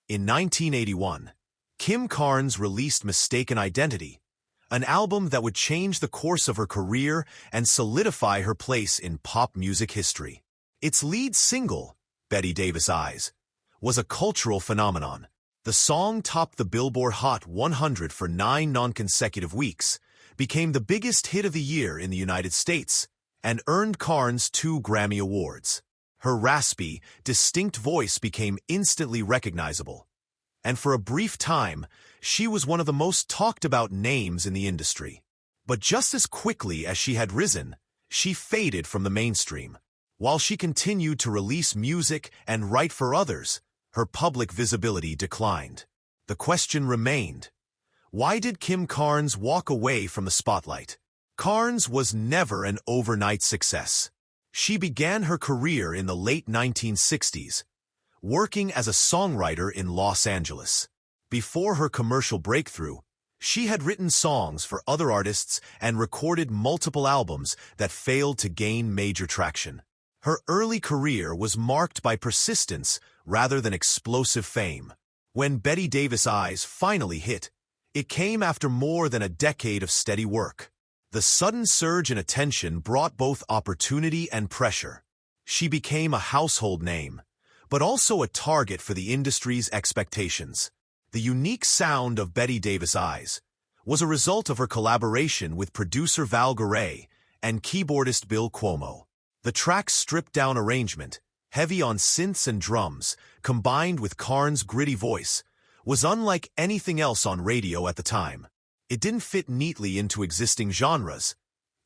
In 1981, Kim Carnes released Mistaken Identity, an album that would change the course of her career and solidify her place in pop music history. Its lead single, Betty Davis Eyes, was a cultural phenomenon. The song topped the Billboard Hot 100 for 9 non-consecutive weeks, became the biggest hit of the year in the United States, and earned Carnes 2 Grammy Awards. Her raspy, distinct voice became instantly recognizable, and for a brief time, she was one of the most talked-about names in the industry. But just as quickly as she had risen, she faded from the mainstream. While she continued to release music and write for others, her public visibility declined. The question remained: why did Kim Carnes walk away from the spotlight? Carnes was never an overnight success. She began her career in the late 1960s, working as a songwriter in Los Angeles. Before her commercial breakthrough, she had written songs for other artists and recorded multiple albums that failed to gain major traction. Her early career was marked by persistence rather than explosive fame. When Betty Davis Eyes finally hit, it came after more than a decade of steady work. The sudden surge in attention brought both opportunity and pressure. She became a household name, but also a target for the industry's expectations. The unique sound of Betty Davis Eyes was a result of her collaboration with producer Val Garay and keyboardist Bill Cuomo. The track's stripped-down arrangement, heavy on synths and drums, combined with Carnes' gritty voice, was unlike anything else on radio at the time. It didn't fit neatly into existing genres.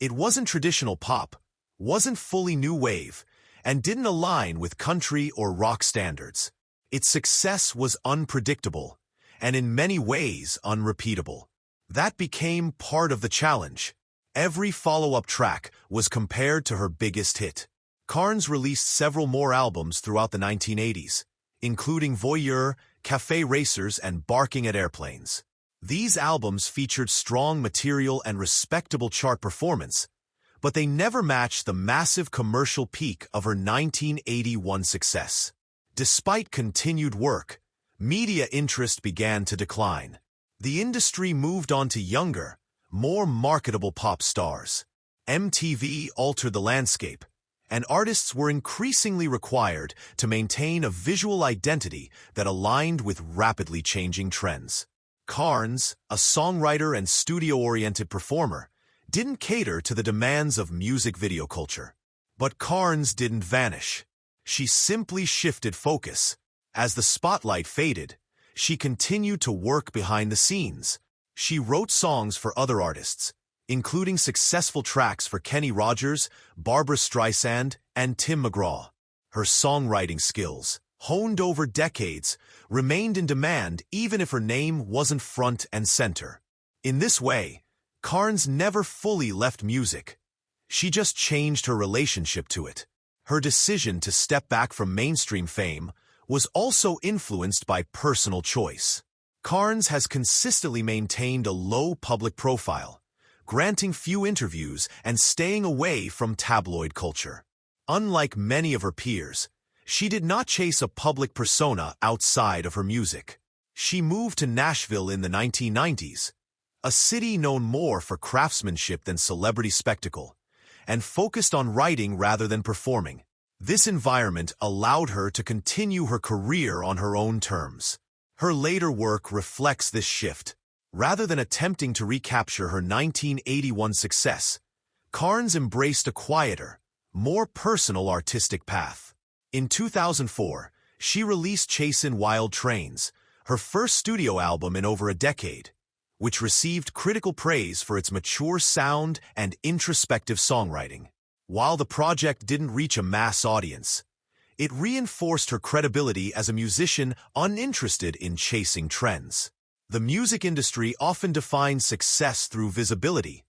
It wasn't traditional pop, wasn't fully new wave, and didn't align with country or rock standards. Its success was unpredictable, and in many ways unrepeatable. That became part of the challenge. Every follow-up track was compared to her biggest hit. Carnes released several more albums throughout the 1980s, including Voyeur, Café Racers, and Barking at Airplanes. These albums featured strong material and respectable chart performance, but they never matched the massive commercial peak of her 1981 success. Despite continued work, media interest began to decline. The industry moved on to younger, more marketable pop stars. MTV altered the landscape, and artists were increasingly required to maintain a visual identity that aligned with rapidly changing trends. Carnes, a songwriter and studio-oriented performer, didn't cater to the demands of music video culture. But Carnes didn't vanish. She simply shifted focus. As the spotlight faded, she continued to work behind the scenes. She wrote songs for other artists, including successful tracks for Kenny Rogers, Barbra Streisand, and Tim McGraw. Her songwriting skills, honed over decades, remained in demand even if her name wasn't front and center. In this way, Carnes never fully left music. She just changed her relationship to it. Her decision to step back from mainstream fame was also influenced by personal choice. Carnes has consistently maintained a low public profile, granting few interviews and staying away from tabloid culture. Unlike many of her peers, she did not chase a public persona outside of her music. She moved to Nashville in the 1990s, a city known more for craftsmanship than celebrity spectacle, and focused on writing rather than performing. This environment allowed her to continue her career on her own terms. Her later work reflects this shift. Rather than attempting to recapture her 1981 success, Carnes embraced a quieter, more personal artistic path. In 2004, she released Chasin' Wild Trains, her first studio album in over a decade, which received critical praise for its mature sound and introspective songwriting. While the project didn't reach a mass audience, it reinforced her credibility as a musician uninterested in chasing trends. The music industry often defines success through visibility,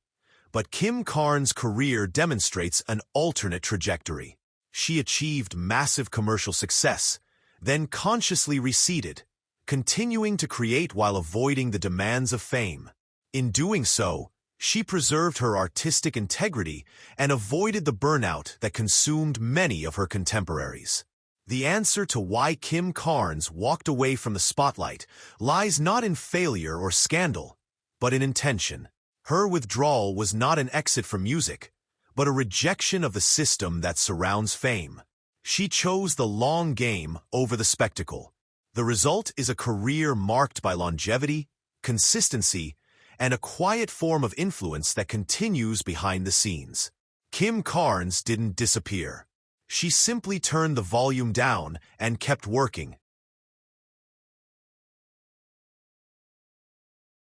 but Kim Carnes' career demonstrates an alternate trajectory. She achieved massive commercial success, then consciously receded, continuing to create while avoiding the demands of fame. In doing so, she preserved her artistic integrity and avoided the burnout that consumed many of her contemporaries. The answer to why Kim Carnes walked away from the spotlight lies not in failure or scandal, but in intention. Her withdrawal was not an exit from music, but a rejection of the system that surrounds fame. She chose the long game over the spectacle. The result is a career marked by longevity, consistency, and a quiet form of influence that continues behind the scenes. Kim Carnes didn't disappear. She simply turned the volume down and kept working,